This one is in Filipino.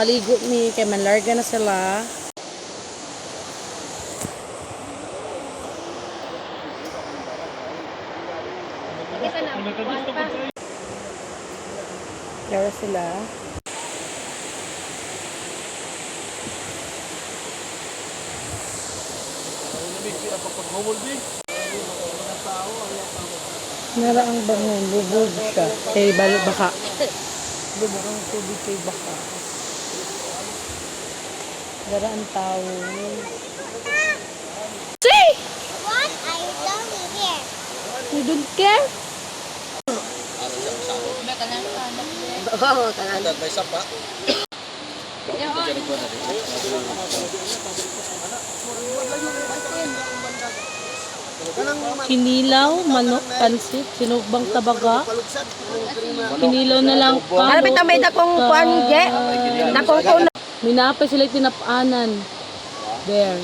makaligo mi kay manlarga na sila. Kaya sila. Nara ang bangon, bubog siya. Kay balo baka. Bubog ang tubig kay baka. Nara ang tao. See? What are you doing here? You don't care? Kinilaw, manok, pansit, sinugbang tabaga. Kinilaw na lang pa. Ano bitaw may dakong kuan je? Dakong ko. Minapay sila tinapanan. There.